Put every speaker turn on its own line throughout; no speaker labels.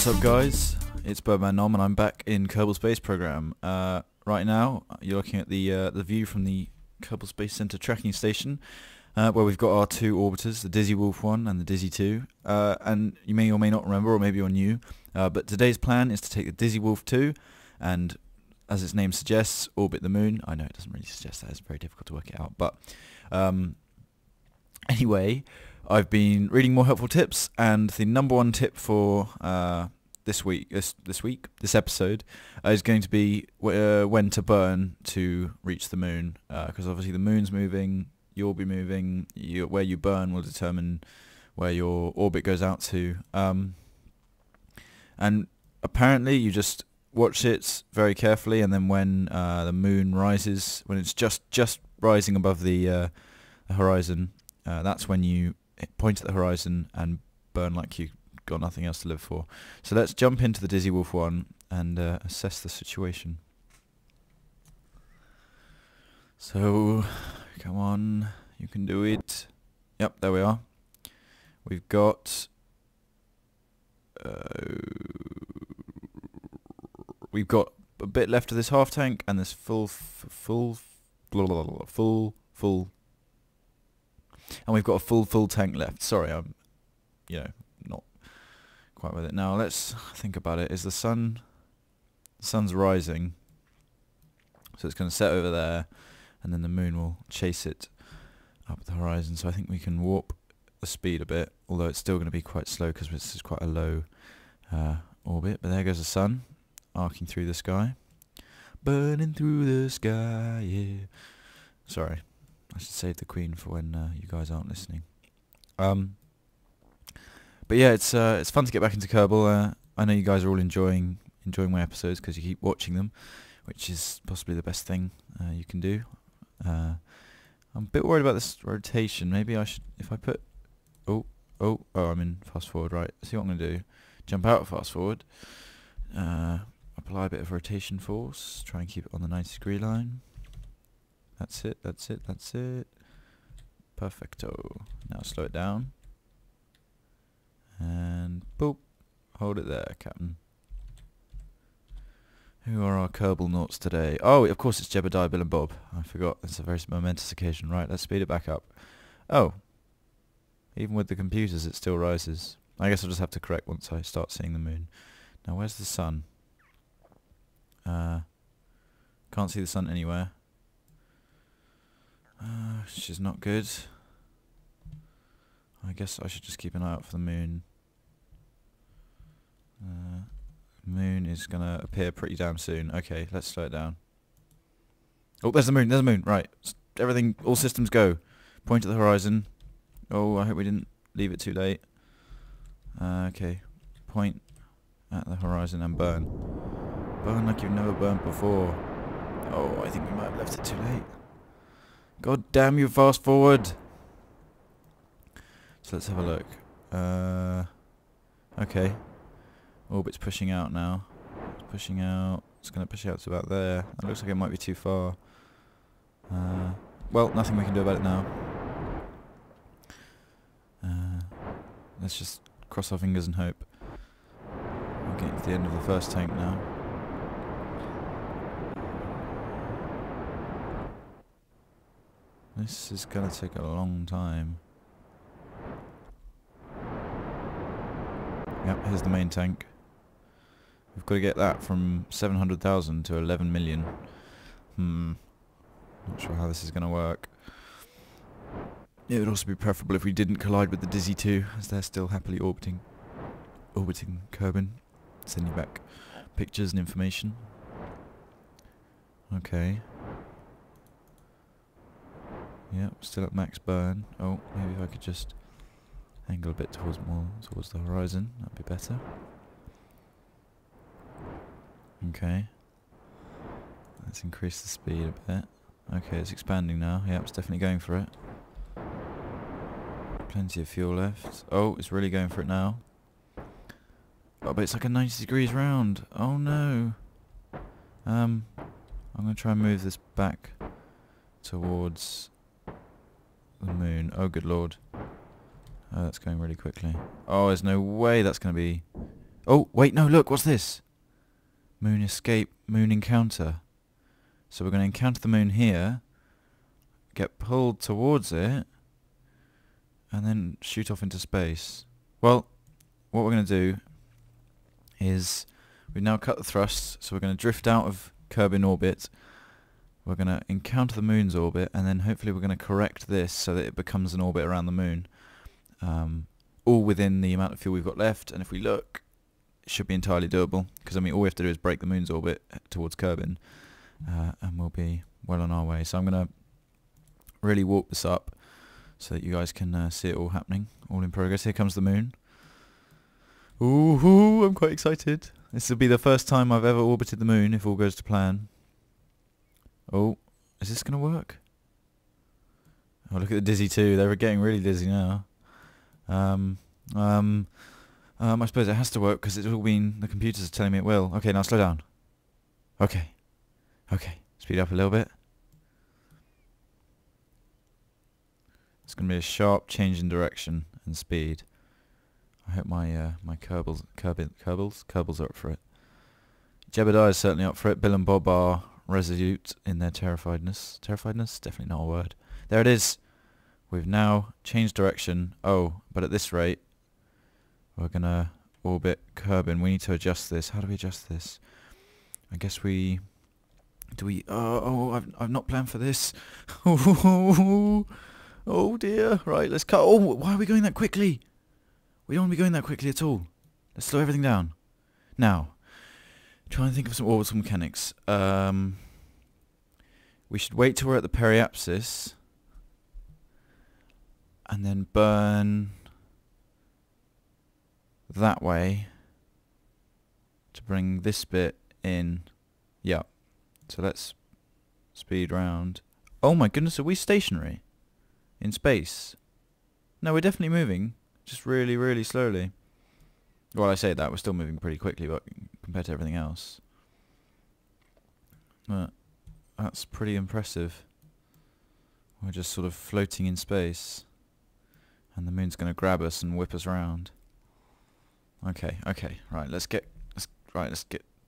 What's up, guys? It's Birdman Nom, and I'm back in Kerbal Space Program. Right now, you're looking at the view from the Kerbal Space Center tracking station, where we've got our two orbiters, the Dizzy Wolf 1 and the Dizzy 2. And you may or may not remember, or maybe you're new, but today's plan is to take the Dizzy Wolf 2 and, as its name suggests, orbit the moon. I know it doesn't really suggest that; it's very difficult to work it out. But anyway, I've been reading more helpful tips, and the number one tip for this episode is going to be when to burn to reach the moon, because obviously the moon's moving, you'll be moving, where you burn will determine where your orbit goes out to, and apparently you just watch it very carefully, and then when the moon rises, when it's just rising above the horizon, that's when you point at the horizon and burn like you got nothing else to live for. So let's jump into the Dizzy Wolf 1 and assess the situation. So, come on, you can do it. Yep, there we are. We've got a bit left of this half tank, and this full, and we've got a full tank left. Sorry, I'm, not quite with it. Now let's think about it. Is the sun's rising, so it's going to set over there, and then the moon will chase it up the horizon. So I think we can warp the speed a bit, although it's still going to be quite slow because this is quite a low orbit. But there goes the sun, arcing through the sky, burning through the sky. Yeah. Sorry, I should save the Queen for when you guys aren't listening. But yeah, it's fun to get back into Kerbal. I know you guys are all enjoying my episodes because you keep watching them, which is possibly the best thing you can do. I'm a bit worried about this rotation. Maybe I should, if I put, I'm in fast forward, right? See what I'm gonna do? Jump out of fast forward, apply a bit of rotation force, try and keep it on the 90-degree line. That's it. Perfecto. Now slow it down. And boop. Hold it there, Captain. Who are our Kerbal naughts today? Oh, of course it's Jebediah, Bill and Bob. I forgot. It's a very momentous occasion. Right, let's speed it back up. Oh. Even with the computers it still rises. I guess I'll just have to correct once I start seeing the moon. Now where's the sun? Can't see the sun anywhere. Which is not good. I guess I should just keep an eye out for the moon. Moon is gonna appear pretty damn soon. Okay, let's slow it down. Oh, there's the moon, right. Everything, all systems go. Point at the horizon. Oh, I hope we didn't leave it too late. Okay, point at the horizon and burn. Burn like you've never burnt before. Oh, I think we might have left it too late. God damn you, fast forward! So let's have a look. Okay. Orbit's pushing out now. It's pushing out. It's going to push out to about there. That looks like it might be too far. Well, nothing we can do about it now. Let's just cross our fingers and hope. We're getting to the end of the first tank now. This is going to take a long time. Yep, here's the main tank. We've got to get that from 700,000 to 11 million. Not sure how this is going to work. It would also be preferable if we didn't collide with the Dizzy 2, as they're still happily orbiting Kerbin, sending back pictures and information. Okay. Yep, still at max burn. Oh, maybe if I could just angle a bit towards the horizon, that'd be better. Okay. Let's increase the speed a bit. Okay, it's expanding now. Yep, it's definitely going for it. Plenty of fuel left. Oh, it's really going for it now. Oh, but it's like a 90 degrees round. Oh no. I'm gonna try and move this back towards the moon. Oh, good lord. Oh, that's going really quickly. Oh, there's no way that's going to be Oh, wait, no, look, what's this? Moon escape, moon encounter. So we're going to encounter the moon here, get pulled towards it, and then shoot off into space. Well, what we're going to do is we've now cut the thrust, so we're going to drift out of Kerbin orbit. We're going to encounter the moon's orbit, and then hopefully we're going to correct this so that it becomes an orbit around the moon. All within the amount of fuel we've got left, and if we look, it should be entirely doable, because I mean all we have to do is break the moon's orbit towards Kerbin, and we'll be well on our way. So I'm going to really warp this up so that you guys can see it all happening, all in progress. Here comes the moon. Ooh, I'm quite excited. This will be the first time I've ever orbited the moon, if all goes to plan. Oh, is this going to work? Oh, look at the dizzy too. They're getting really dizzy now. I suppose it has to work because it's all been, the computers are telling me it will. Okay, now slow down. Okay. Okay, speed up a little bit. It's going to be a sharp change in direction and speed. I hope my my Kerbals are up for it. Jebediah is certainly up for it. Bill and Bob are resolute in their terrifiedness. Terrifiedness? Definitely not a word. There it is. We've now changed direction. Oh, but at this rate, we're going to orbit Kerbin. We need to adjust this. How do we adjust this? I guess we... Do we... I've not planned for this. Oh dear. Right, let's cut... Oh, why are we going that quickly? We don't want to be going that quickly at all. Let's slow everything down. Now, try and think of some orbital mechanics. We should wait till we're at the periapsis and then burn that way to bring this bit in. Yeah. So let's speed round. Oh my goodness, are we stationary in space? No, we're definitely moving. Just really, really slowly. Well, I say that, we're still moving pretty quickly, but compared to everything else. But that's pretty impressive. We're just sort of floating in space. And the moon's going to grab us and whip us round. Okay, okay, right, let's get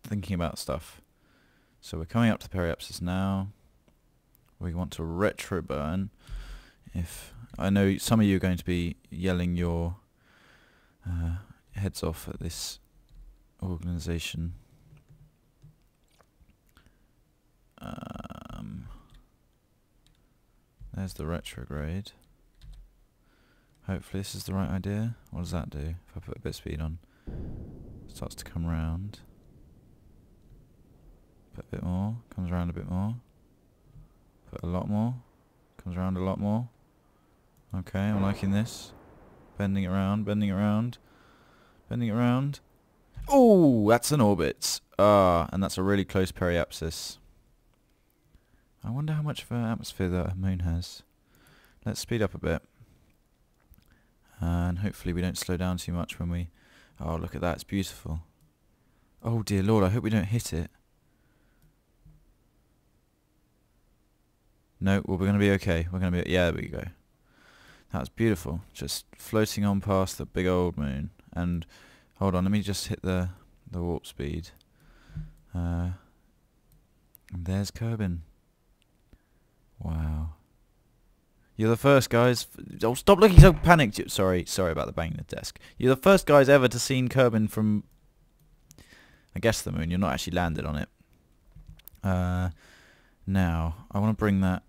thinking about stuff. So we're coming up to the periapsis now. We want to retro burn. If I know some of you are going to be yelling your heads off at this organisation. There's the retrograde. Hopefully this is the right idea. What does that do? If I put a bit of speed on, it starts to come round. Put a bit more, comes around a bit more. Put a lot more, comes around a lot more. Okay, I'm liking this. Bending it around, bending it around, bending it around. Oh, that's an orbit. And that's a really close periapsis. I wonder how much of an atmosphere the moon has. Let's speed up a bit. And hopefully we don't slow down too much when we... Oh, look at that, it's beautiful. Oh dear Lord, I hope we don't hit it. No, well, we're going to be okay. We're going to be... Yeah, there we go. That was beautiful. Just floating on past the big old moon. And hold on, let me just hit the warp speed. And there's Kerbin. Wow. You're the first guys... Oh, stop looking so panicked. Sorry about the banging the desk. You're the first guys ever to seen Kerbin from... I guess the moon. You're not actually landed on it. Now, I want to bring that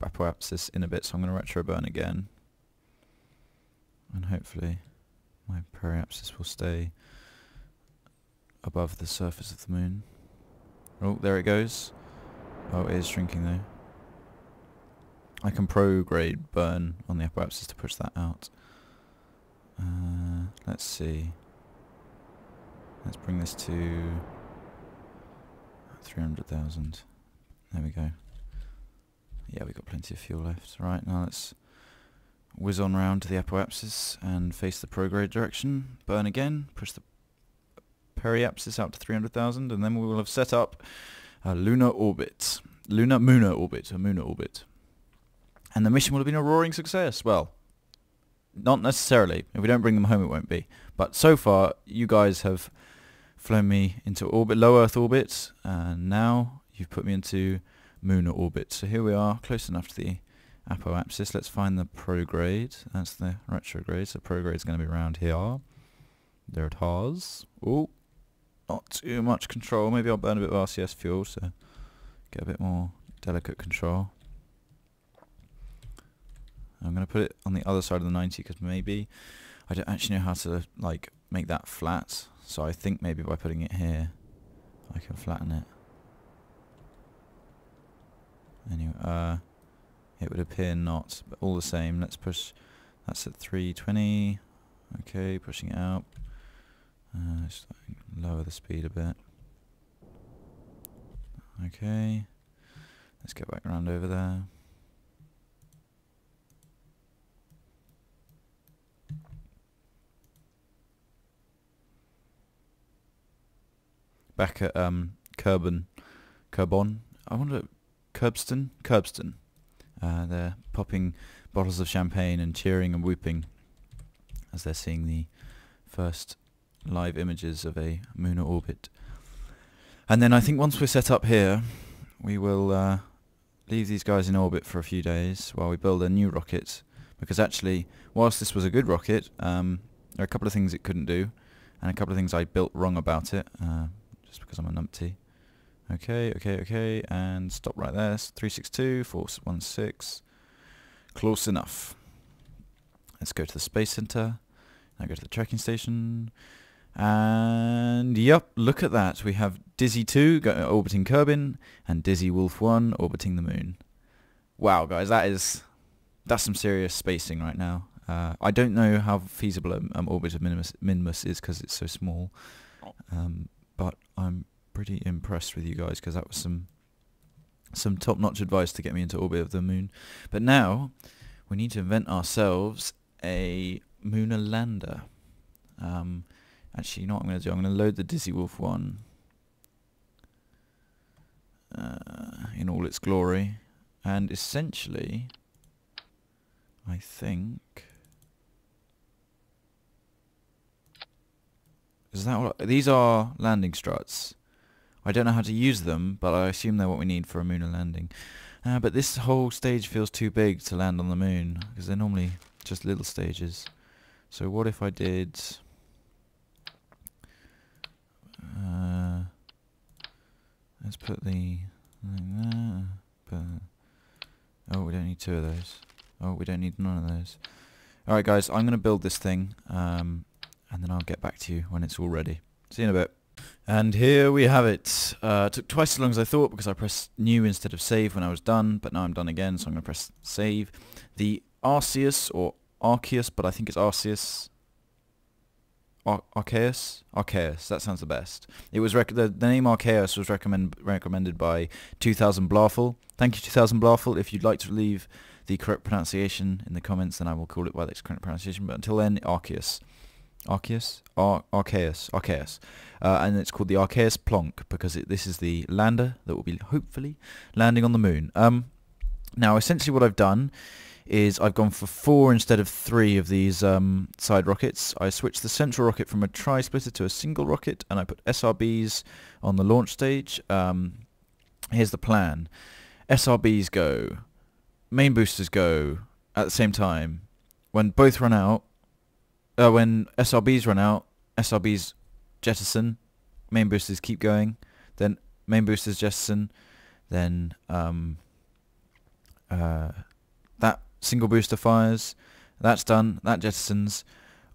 apoapsis in a bit, so I'm going to retro burn again. And hopefully my periapsis will stay above the surface of the moon. Oh, there it goes. Oh, it is shrinking though. I can prograde burn on the apoapsis to push that out. Let's see. Let's bring this to 300,000. There we go. Yeah, we've got plenty of fuel left. Right, now let's whiz on round to the apoapsis and face the prograde direction. Burn again. Push the periapsis out to 300,000, and then we will have set up a lunar orbit. Munar orbit. And the mission will have been a roaring success. Well, Not necessarily. If we don't bring them home, it won't be. But so far, you guys have flown me into orbit, low Earth orbit, and now you've put me into Munar orbit. So here we are, close enough to the apoapsis. Let's find the prograde. That's the retrograde. So prograde is going to be around here. There it has. Oh, not too much control. Maybe I'll burn a bit of RCS fuel to get a bit more delicate control. I'm going to put it on the other side of the 90 because maybe I don't actually know how to like make that flat. So I think maybe by putting it here, I can flatten it. Anyway, it would appear not, but all the same, let's push. That's at 320. Okay, pushing it out. Just lower the speed a bit. Okay, let's get back around over there. Back at Kerbal. I wonder, Curbston. They're popping bottles of champagne and cheering and whooping as they're seeing the first live images of a Munar orbit. And then I think once we're set up here, we will leave these guys in orbit for a few days while we build a new rocket. Because actually, whilst this was a good rocket, there are a couple of things it couldn't do, and a couple of things I built wrong about it. Just because I'm a numpty. Okay, and stop right there. 362, 416. Close enough. Let's go to the Space Center. Now go to the tracking station. And yep, look at that. We have Dizzy 2 orbiting Kerbin and Dizzy Wolf 1 orbiting the moon. Wow, guys, that's some serious spacing right now. I don't know how feasible an orbit of Minimus is because it's so small. But I'm pretty impressed with you guys because that was some top-notch advice to get me into orbit of the moon. But now we need to invent ourselves a Munar lander. Actually, you know what I'm going to do? I'm going to load the Dizzy Wolf 1 in all its glory, and essentially, I think. Is that what these are? Landing struts. I don't know how to use them, but I assume they're what we need for a Munar landing. But this whole stage feels too big to land on the moon because they're normally just little stages. So what if I did? Let's put the. Oh, we don't need two of those. Oh, we don't need none of those. All right, guys, I'm going to build this thing. And then I'll get back to you when it's all ready. See you in a bit. And here we have it. Took twice as long as I thought because I pressed new instead of save when I was done, but now I'm done again, so I'm going to press save. The Arceus, or Arceus, but I think it's Arceus. Arceus, that sounds the best. It was the name Arceus was recommended by 2000 Blarful. Thank you, 2000 Blarful. If you'd like to leave the correct pronunciation in the comments, then I will call it by its correct pronunciation. But until then, Arceus. Arceus? Arceus. And it's called the Arceus Plonk because this is the lander that will be hopefully landing on the moon. Now, essentially what I've done is I've gone for 4 instead of 3 of these side rockets. I switched the central rocket from a tri-splitter to a single rocket, and I put SRBs on the launch stage. Here's the plan. SRBs go, main boosters go at the same time. When both run out, when SRBs run out, SRBs jettison, main boosters keep going, then main boosters jettison, then that single booster fires, that's done, that jettisons,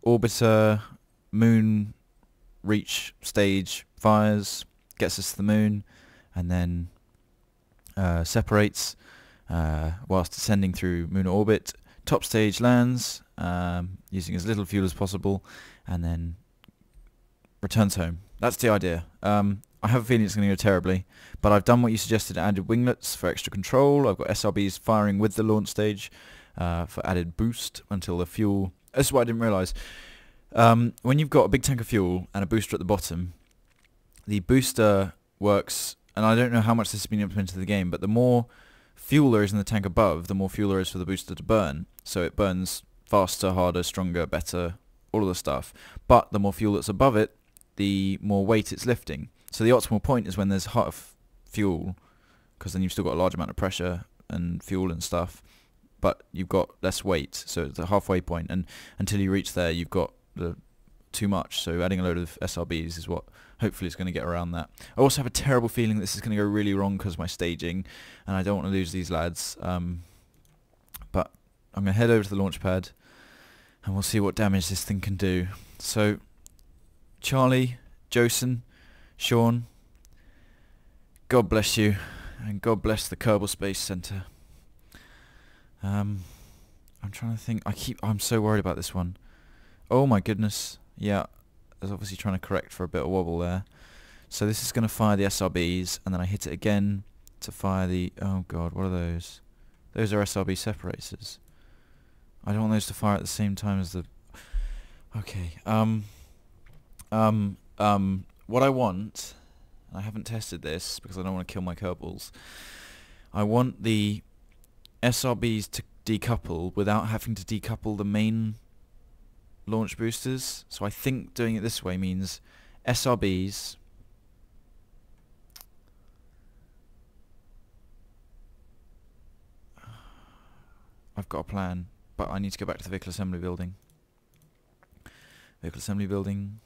orbiter, moon reach stage fires, gets us to the moon, and then separates whilst descending through Munar orbit. Top stage lands, using as little fuel as possible, and then returns home. That's the idea. I have a feeling it's going to go terribly, but I've done what you suggested, added winglets for extra control. I've got SRBs firing with the launch stage for added boost until the fuel... That's what I didn't realise. When you've got a big tank of fuel and a booster at the bottom, the booster works, and I don't know how much this has been implemented in the game, but the more fuel there is in the tank above, the more fuel there is for the booster to burn. So it burns faster, harder, stronger, better, all of the stuff. But the more fuel that's above it, the more weight it's lifting. So the optimal point is when there's half fuel, because then you've still got a large amount of pressure and fuel and stuff, but you've got less weight. So it's a halfway point, and until you reach there, you've got too much. So adding a load of SRBs is what hopefully is going to get around that. I also have a terrible feeling this is going to go really wrong because of my staging, and I don't want to lose these lads. But I'm going to head over to the launch pad, and we'll see what damage this thing can do. So, Charlie, Josen, Sean, God bless you, and God bless the Kerbal Space Center. I'm trying to think. I'm so worried about this one. Oh my goodness. Yeah, I was obviously trying to correct for a bit of wobble there. So this is going to fire the SRBs, and then I hit it again to fire the... Oh god, what are those? Those are SRB separators. I don't want those to fire at the same time as the... Okay, what I want... I haven't tested this because I don't want to kill my Kerbals. I want the SRBs to decouple without having to decouple the main launch boosters. So I think doing it this way means SRBs I've got a plan, but I need to go back to the vehicle assembly building. Vehicle assembly building.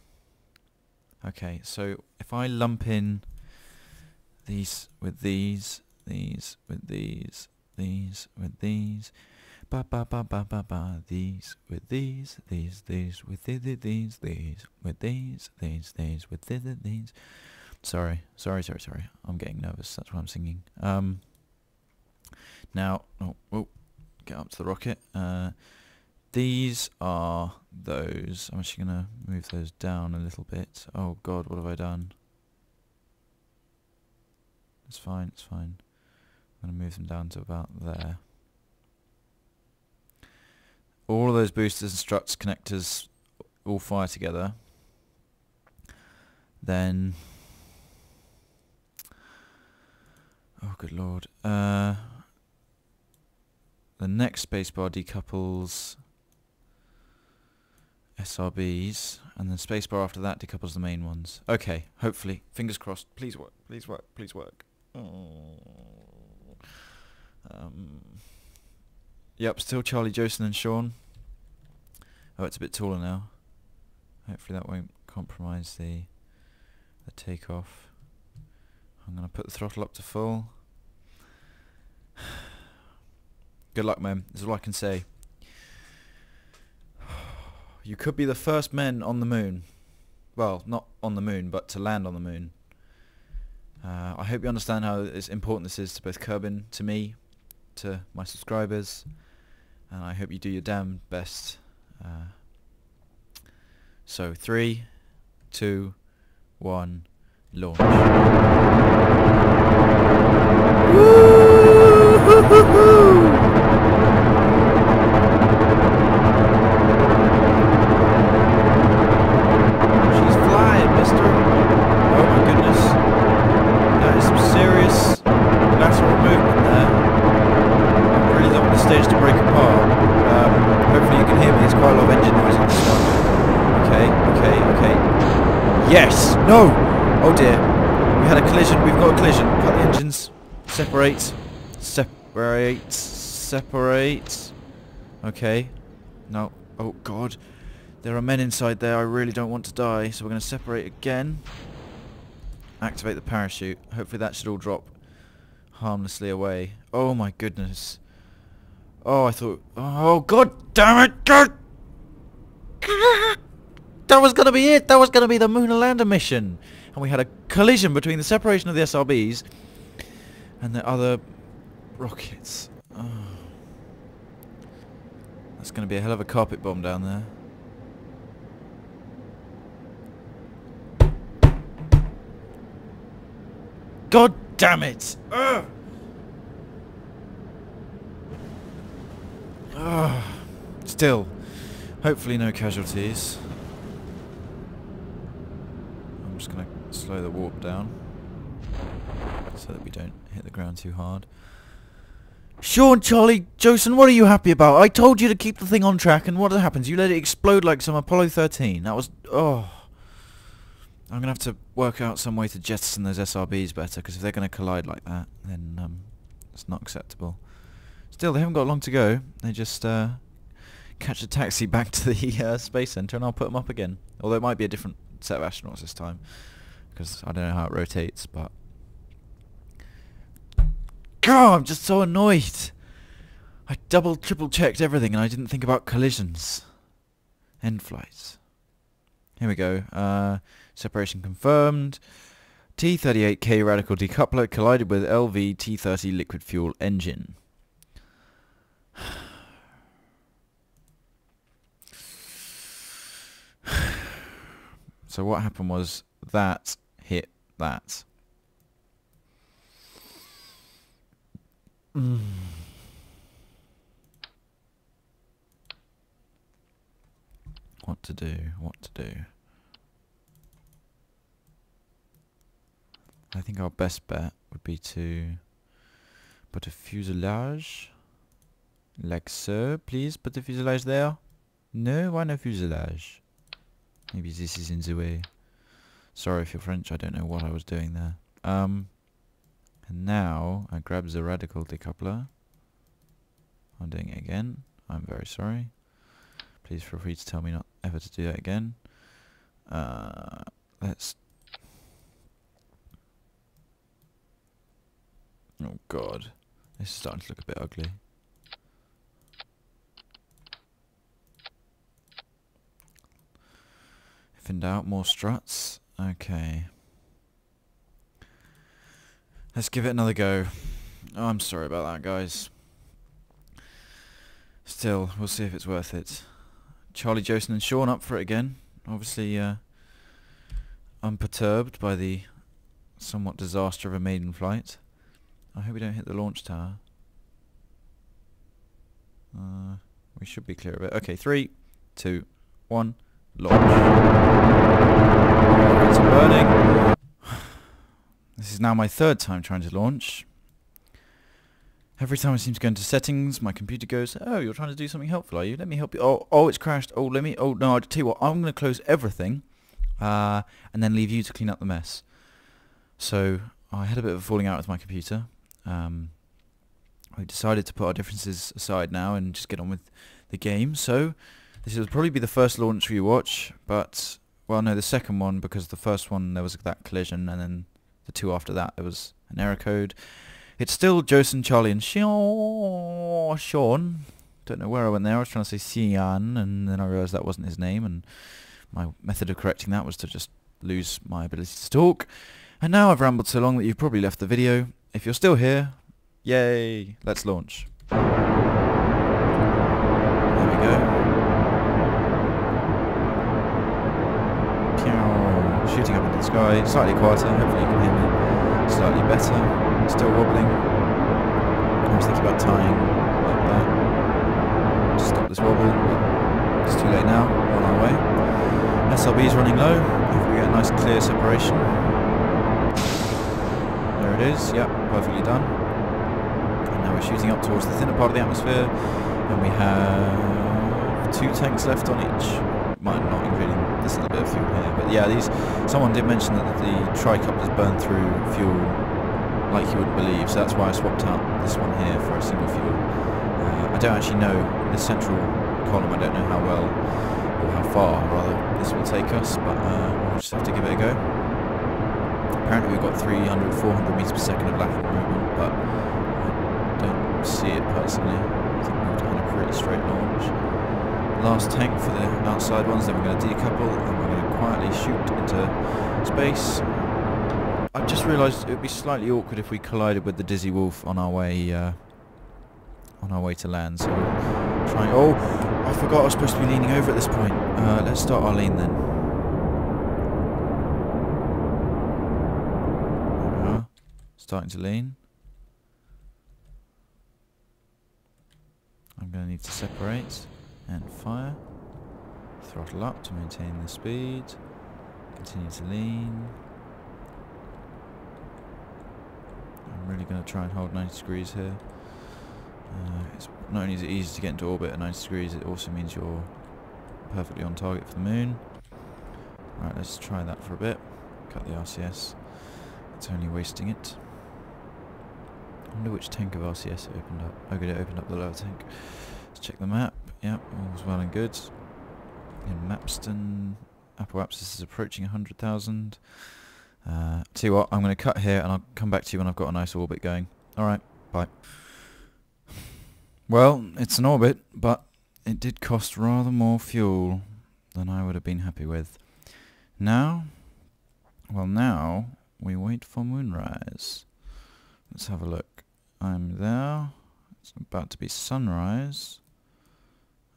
Okay, so if I lump in these with these with these with these, ba ba ba ba ba ba, these with these with these with these. Sorry. I'm getting nervous. That's why I'm singing. Now, get up to the rocket. These are those. I'm actually gonna move those down a little bit. Oh God, what have I done? It's fine. I'm gonna move them down to about there. All of those boosters and struts, connectors, all fire together. Then, oh good lord, the next spacebar decouples SRBs, and then spacebar after that decouples the main ones. Okay, hopefully, fingers crossed. Please work. Yep, still Charlie, Josen and Sean. Oh, it's a bit taller now. Hopefully that won't compromise the takeoff. I'm going to put the throttle up to full. Good luck, man. This is all I can say. You could be the first men on the moon. Well, not on the moon, but to land on the moon. I hope you understand how important this is to both Kerbin, to me, to my subscribers, and I hope you do your damn best. So 3, 2, 1, launch. She's flying, mister. Oh my goodness. That is some serious lateral movement there. I really don't want the stage to break apart. Hopefully you can hear me. There's quite a lot of engine noise on this one. Okay. Yes! No! Oh dear. We had a collision. We've got a collision. Cut the engines. Separate. Okay. No. Oh god. There are men inside there. I really don't want to die. So we're going to separate again. Activate the parachute. Hopefully that should all drop harmlessly away. Oh my goodness. Oh, I thought... Oh god damn it! God! That was going to be it! That was going to be the Munar lander mission! And we had a collision between the separation of the SRBs and the other rockets. Oh. That's going to be a hell of a carpet bomb down there. God damn it! Ugh. Still, hopefully no casualties. I'm just going to slow the warp down so that we don't hit the ground too hard. Sean, Charlie, Joseph, what are you happy about? I told you to keep the thing on track, and what happens? You let it explode like some Apollo 13. That was... Oh. I'm going to have to work out some way to jettison those SRBs better, because if they're going to collide like that, then it's not acceptable. Still, they haven't got long to go. They just catch a taxi back to the Space Center, and I'll put them up again. Although it might be a different set of astronauts this time, because I don't know how it rotates, but... God, I'm just so annoyed. I double, triple checked everything and I didn't think about collisions. End flights. Here we go. Separation confirmed. T-38K radical decoupler collided with LV T-30 liquid fuel engine. So what happened was that hit that. What to do, what to do. I think our best bet would be to put a fuselage like so. Please put the fuselage there. No, why no fuselage? Maybe this is in the way. Sorry if you're French, I don't know what I was doing there. And now I grab the radical decoupler. I'm doing it again. I'm very sorry. Please feel free to tell me not ever to do that again. Let's... Oh god. This is starting to look a bit ugly. If in doubt, more struts. Okay. Let's give it another go. Oh, I'm sorry about that, guys. Still, we'll see if it's worth it. Charlie, Joseph and Sean up for it again. Obviously unperturbed by the somewhat disaster of a maiden flight. I hope we don't hit the launch tower. We should be clear of it. Okay, 3, 2, 1, launch. Rockets are burning. This is now my third time trying to launch. Every time I seem to go into settings, my computer goes, oh, you're trying to do something helpful, are you? Let me help you. Oh, it's crashed. Oh, let me... Oh, no, I'll tell you what. I'm going to close everything and then leave you to clean up the mess. So I had a bit of a falling out with my computer. I decided to put our differences aside now and just get on with the game. So this will probably be the first launch we watch, but... Well, no, the second one, because the first one there was that collision, and then the two after that there was an error code. It's still Joseph, Charlie, and Sean. Don't know where I went there. I was trying to say Sian, and then I realised that wasn't his name, and my method of correcting that was to just lose my ability to talk. And now I've rambled so long that you've probably left the video. If you're still here, yay! Let's launch. There we go. Pew! Shooting up into the sky, slightly quieter. Hopefully you can hear me. Slightly better. Still wobbling. I was thinking about tying like that. Just stop this wobble. It's too late now. We're on our way. SRB is running low. Hopefully we get a nice clear separation. There it is. Yep, perfectly done. And now we're shooting up towards the thinner part of the atmosphere. And we have 2 tanks left on each. Mine not including this little bit of fuel here. But yeah, someone did mention that the tricouplers burn through fuel like you wouldn't believe, so that's why I swapped out this one here for a single fuel. I don't actually know the central column. I don't know how well, or how far rather, this will take us, but we'll just have to give it a go. Apparently we've got 300, 400 meters per second of lateral movement, but I don't see it personally. I think we've done a pretty straight launch. Last tank for the outside ones, then we're going to decouple and we're going to quietly shoot into space. I've just realised it would be slightly awkward if we collided with the Dizzy Wolf on our way to land. So we'll try. Oh, I forgot I was supposed to be leaning over at this point. Let's start our lean then. There we are. Starting to lean. I'm going to need to separate and fire. Throttle up to maintain the speed. Continue to lean. I'm really going to try and hold 90 degrees here. It's not only is it easy to get into orbit at 90 degrees, it also means you're perfectly on target for the moon. Right, let's try that for a bit. Cut the RCS. It's only wasting it. I wonder which tank of RCS it opened up. Oh good, it opened up the lower tank. Let's check the map. Yep, all's well and good. In Mapston, Apoapsis is approaching 100,000. Tell you what, I'm going to cut here and I'll come back to you when I've got a nice orbit going. Alright, bye. Well, it's an orbit, but it did cost rather more fuel than I would have been happy with. Now, well now, we wait for moonrise. Let's have a look. I'm there. It's about to be sunrise.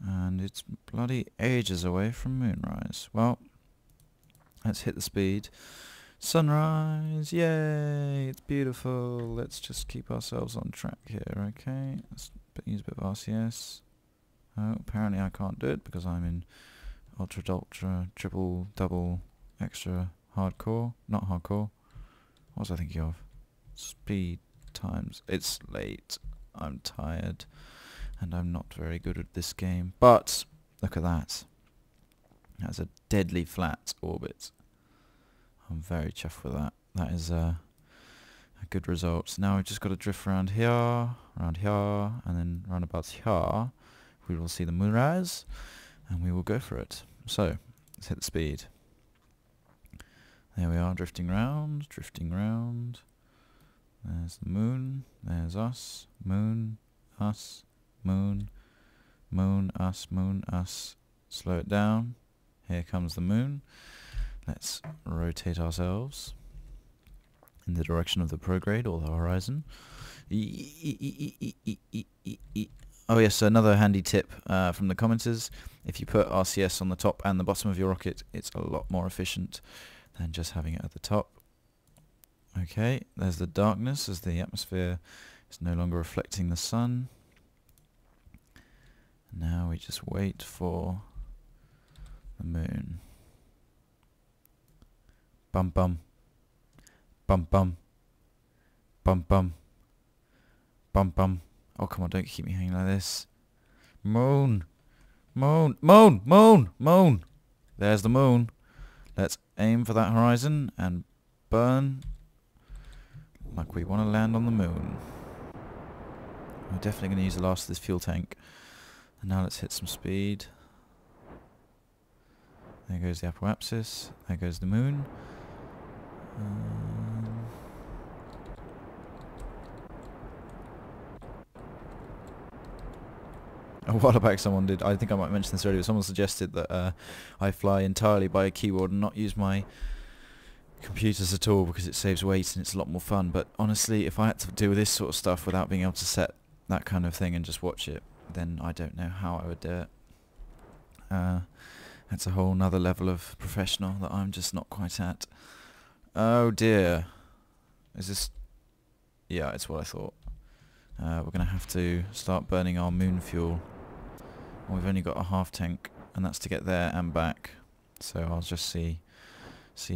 And it's bloody ages away from moonrise. Well, let's hit the speed. Sunrise! Yay! It's beautiful. Let's just keep ourselves on track here, okay? Let's use a bit of RCS. Oh, apparently I can't do it because I'm in ultra, triple, double, extra hardcore. Not hardcore. What was I thinking of? Speed times. It's late. I'm tired. And I'm not very good at this game. But, look at that. That's a deadly flat orbit. I'm very chuffed with that. That is a good result. Now we've just got to drift around here, and then round about here. We will see the moonrise, and we will go for it. So, let's hit the speed. There we are, drifting round, drifting round. There's the moon, there's us, moon, us, moon, moon, us, moon, us. Slow it down. Here comes the moon. Let's rotate ourselves in the direction of the prograde or the horizon. Oh yes, so another handy tip from the commenters. If you put RCS on the top and the bottom of your rocket, it's a lot more efficient than just having it at the top. Okay, there's the darkness as the atmosphere is no longer reflecting the sun. Now we just wait for the moon. Bum bum. Bum bum. Bum bum. Bum bum. Oh come on, don't keep me hanging like this. Moon. Moon. Moon. Moon. Moon. There's the moon. Let's aim for that horizon and burn like we want to land on the moon. We're definitely going to use the last of this fuel tank. And now let's hit some speed. There goes the apoapsis. There goes the moon. A while back someone did, I think I might mention this earlier, someone suggested that I fly entirely by a keyboard and not use my computers at all because it saves weight and it's a lot more fun. But honestly, if I had to do this sort of stuff without being able to set that kind of thing and just watch it, then I don't know how I would do it. That's a whole nother level of professional that I'm just not quite at. Oh dear. Is this... Yeah, it's what I thought. We're going to have to start burning our moon fuel. We've only got a half tank, and that's to get there and back. So I'll just see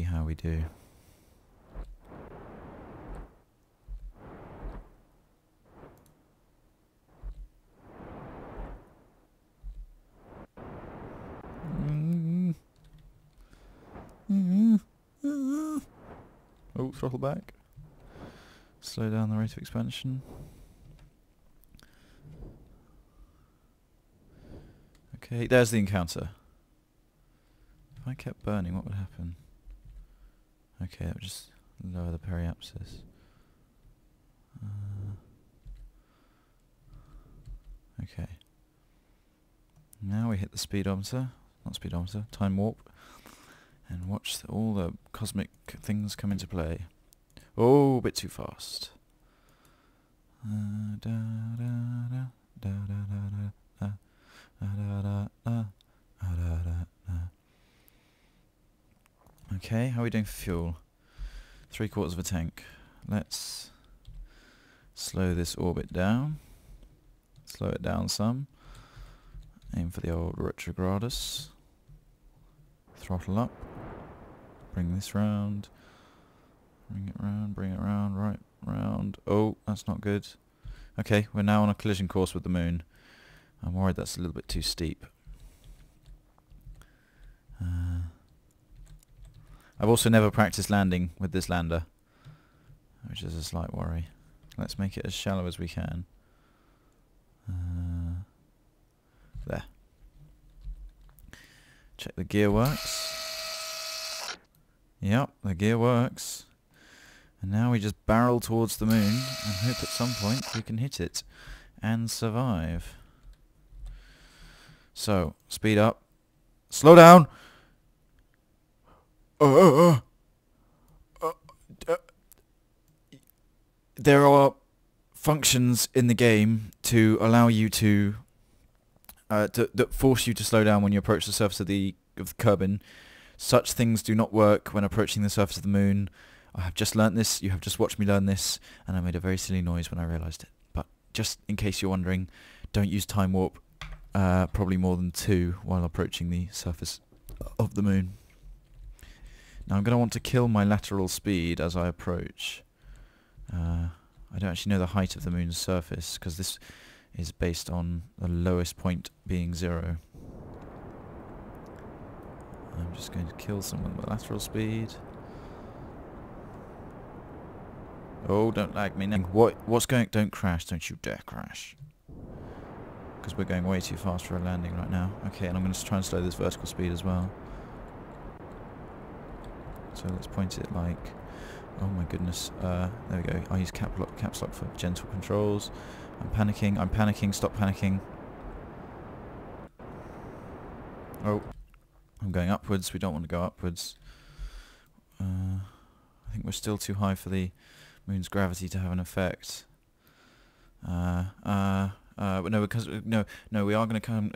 how we do. Oh, throttle back. Slow down the rate of expansion. Okay, there's the encounter. If I kept burning, what would happen? Okay, that would just lower the periapsis. Okay. Now we hit the speedometer, not speedometer, time warp, and watch all the cosmic things come into play. Oh, a bit too fast. Okay, how are we doing for fuel? 3/4 of a tank. Let's slow this orbit down. Slow it down some. Aim for the old retrogradus. Throttle up. Bring this round. Bring it round, right round. Oh, that's not good. Okay, we're now on a collision course with the moon. I'm worried that's a little bit too steep. I've also never practiced landing with this lander, which is a slight worry. Let's make it as shallow as we can. There. Check the gear works. Yep, the gear works. And now we just barrel towards the moon and hope at some point we can hit it and survive. So, speed up. Slow down! There are functions in the game to allow you to that force you to slow down when you approach the surface of the Kerbal. Such things do not work when approaching the surface of the moon. I have just learnt this, you have just watched me learn this, and I made a very silly noise when I realised it. But just in case you're wondering, don't use time warp, probably more than 2 while approaching the surface of the moon. Now I'm going to want to kill my lateral speed as I approach. I don't actually know the height of the moon's surface, because this is based on the lowest point being 0. I'm just going to kill someone with lateral speed. Oh, don't lag me now. What's going... Don't crash. Don't you dare crash. Because we're going way too fast for a landing right now. Okay, and I'm going to try and slow this vertical speed as well. So let's point it like... Oh my goodness. There we go. I'll use caps lock for gentle controls. I'm panicking. Stop panicking. Oh. I'm going upwards. We don't want to go upwards. I think we're still too high for the moon's gravity to have an effect. But no, because no, we are going to come.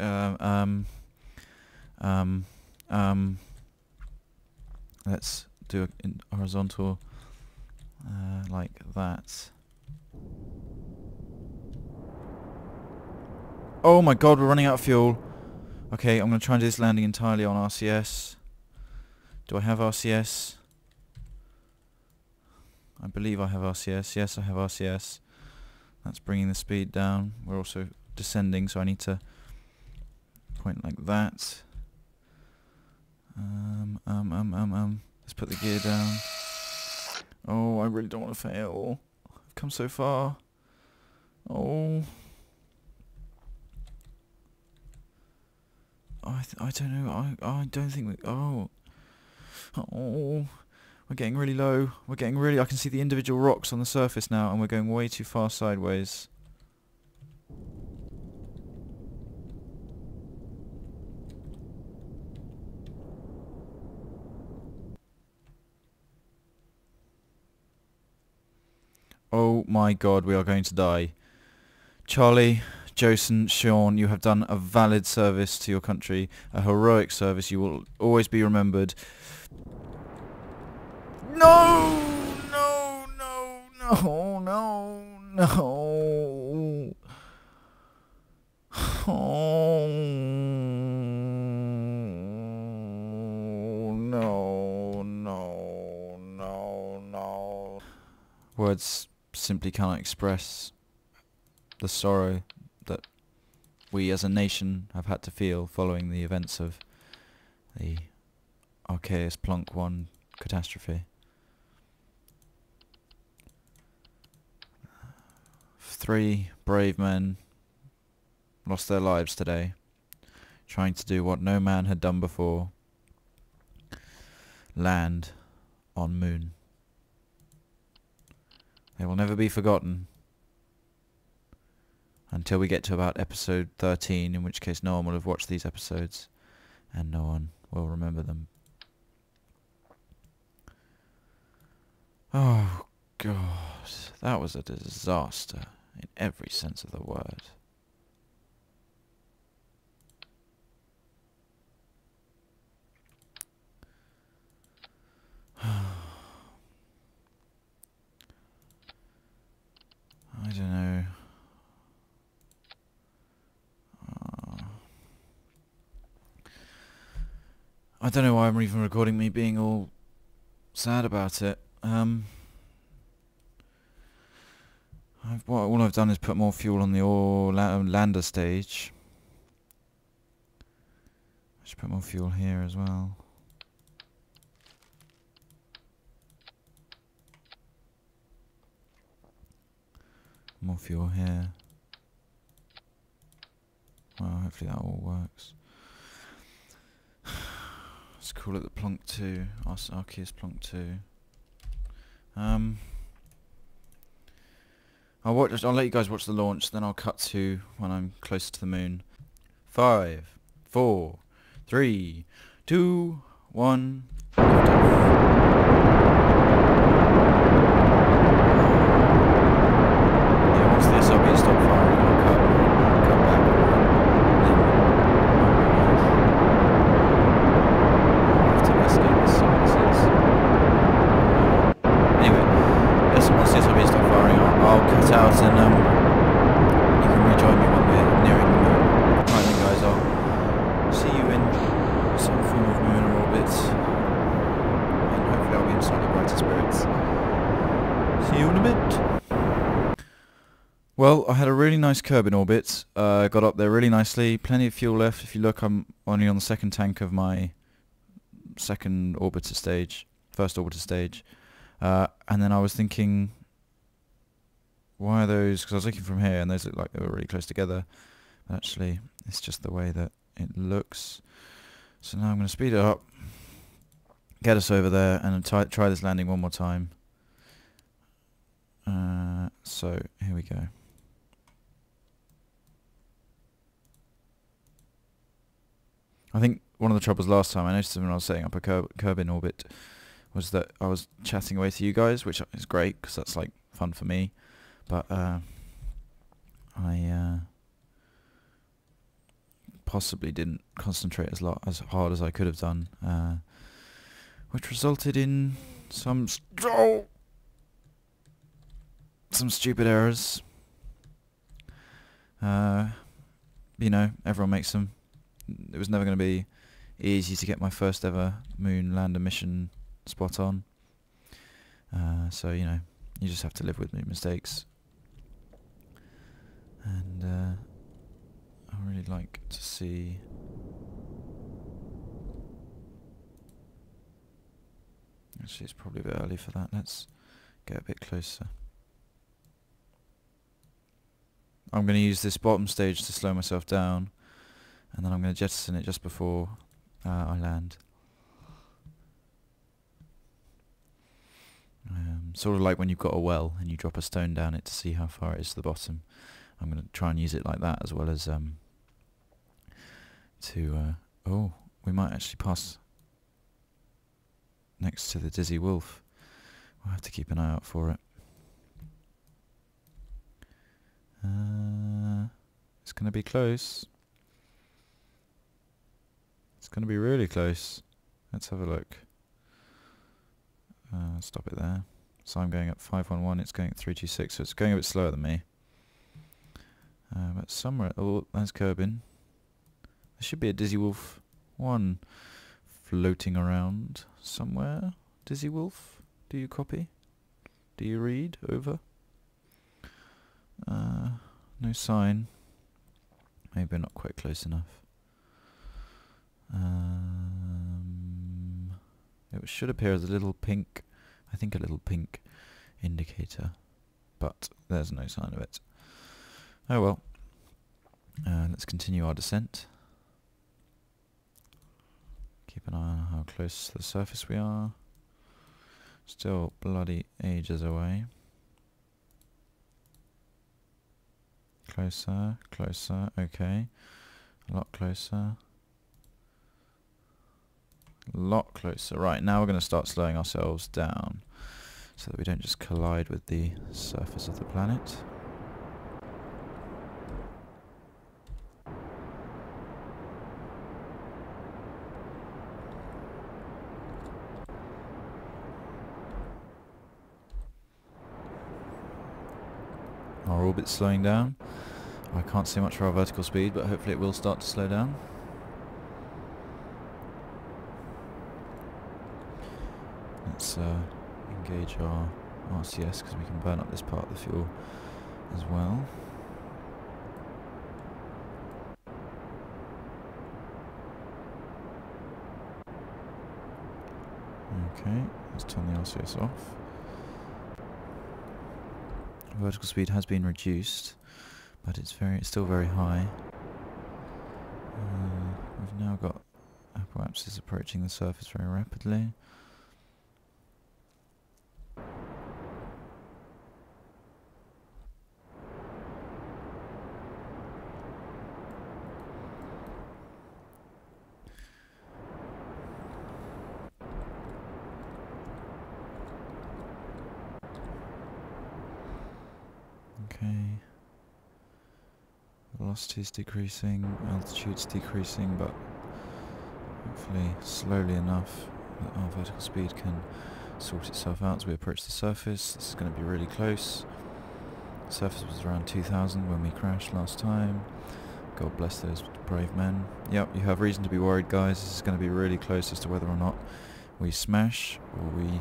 Let's do a horizontal like that. Oh my God, we're running out of fuel. Okay, I'm going to try and do this landing entirely on RCS. Do I have RCS? I believe I have RCS. Yes, I have RCS. That's bringing the speed down. We're also descending, so I need to point like that. Let's put the gear down. Oh, I really don't want to fail. I've come so far. Oh. I don't know. I don't think we... Oh. Oh. We're getting really low. We're getting really... I can see the individual rocks on the surface now, and we're going way too far sideways. Oh my God, we are going to die. Charlie, Josen, Sean, you have done a valid service to your country, a heroic service. You will always be remembered. No! No, no, no, no, no. Oh, no, no, no, no. Words simply cannot express the sorrow that we as a nation have had to feel following the events of the Arceus Plonk 1 catastrophe. 3 brave men lost their lives today, trying to do what no man had done before: land on moon. They will never be forgotten until we get to about episode 13, in which case no one will have watched these episodes and no one will remember them. Oh God, that was a disaster in every sense of the word. I don't know. I don't know why I'm even recording me being all sad about it. All I've done is put more fuel on the lander stage. I should put more fuel here as well. More fuel here. Well, hopefully that all works. Let's call it the plonk 2. Our key is plonk 2. I'll let you guys watch the launch, then I'll cut to when I'm closer to the moon. 5, 4, 3, 2, 1. Yeah, once this I'll be stop firing. I'll cut back. I'll have to investigate this silences. Anyway, yes, once this I'll be stop firing. I'll cut out and you can rejoin me when we're nearing the moon. Right then guys, I'll see you in some form of lunar orbit, and hopefully I'll be in slightly brighter spirits. See you in a bit. Well, I had a really nice Kerbal orbit, got up there really nicely, plenty of fuel left. If you look, I'm only on the second tank of my first orbiter stage, and then I was thinking, why are those, because I was looking from here and those look like they were really close together, but actually it's just the way that it looks. So now I'm going to speed it up, get us over there, and try this landing one more time. So here we go. I think one of the troubles last time I noticed when I was setting up a Kerbal orbit was that I was chatting away to you guys, which is great because that's like fun for me. But I possibly didn't concentrate as hard as I could have done, which resulted in some stupid errors. You know, everyone makes them. It was never going to be easy to get my first ever moon lander mission spot on. So, you know, you just have to live with mistakes. And I really like to see actually it's probably a bit early for that. Let's get a bit closer. I'm going to use this bottom stage to slow myself down, and then I'm going to jettison it just before I land. Sort of like when you've got a well and you drop a stone down it to see how far it is to the bottom. I'm going to try and use it like that, as well as oh, we might actually pass next to the Dizzy Wolf. We'll have to keep an eye out for it. It's going to be close. It's going to be really close. Let's have a look. Stop it there. So I'm going at 511, it's going at 326, so it's going a bit slower than me. But somewhere, oh, there's Kerbal. There should be a Dizzy Wolf 1 floating around somewhere. Dizzy Wolf, do you copy? Do you read? Over? No sign. Maybe not quite close enough. It should appear as a little pink, I think a little pink indicator, but there's no sign of it. Oh well. Let's continue our descent. Keep an eye on how close to the surface we are. Still bloody ages away. Closer, closer, okay. A lot closer. A lot closer. Right, now we're going to start slowing ourselves down so that we don't just collide with the surface of the planet. Our orbit's slowing down. I can't see much for our vertical speed, but hopefully it will start to slow down. Let's engage our RCS because we can burn up this part of the fuel as well. Okay, let's turn the RCS off. Vertical speed has been reduced, but it's still very high. We've now got apoapsis approaching the surface very rapidly. Okay. Velocity is decreasing, altitude's decreasing, but hopefully slowly enough that our vertical speed can sort itself out as we approach the surface. This is going to be really close. The surface was around 2,000 when we crashed last time. God bless those brave men. Yep, you have reason to be worried, guys. This is going to be really close as to whether or not we smash or we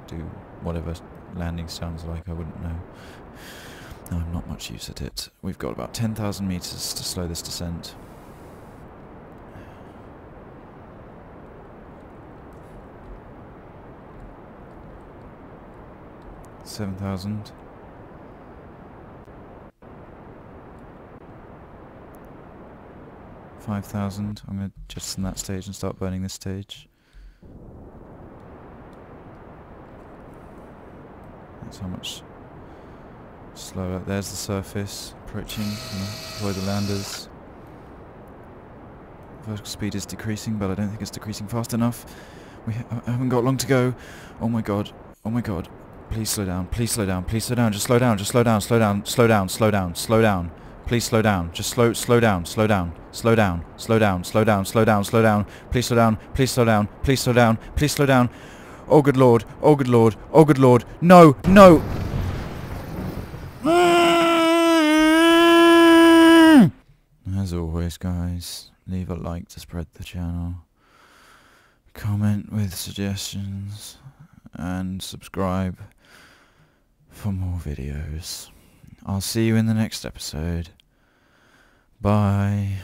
do whatever landing sounds like. I wouldn't know. No, I'm not much use at it. We've got about 10,000 meters to slow this descent. $7,000. $5,000. I'm going to jettison that stage and start burning this stage. That's how much slower. There's the surface approaching. Deploy the landers. Vertical speed is decreasing, but I don't think it's decreasing fast enough. We haven't got long to go. Oh my god. Oh my god. Please slow down. Please slow down. Please slow down. Just slow down. Just slow down. Slow down. Slow down. Slow down. Slow down. Please slow down. Just slow down. Slow down. Slow down. Slow down. Slow down. Slow down. Slow down. Please slow down. Please slow down. Please slow down. Please slow down. Oh good lord. Oh good lord. Oh good lord. No. No. As always, guys, leave a like to spread the channel. Comment with suggestions. And subscribe for more videos. I'll see you in the next episode. Bye.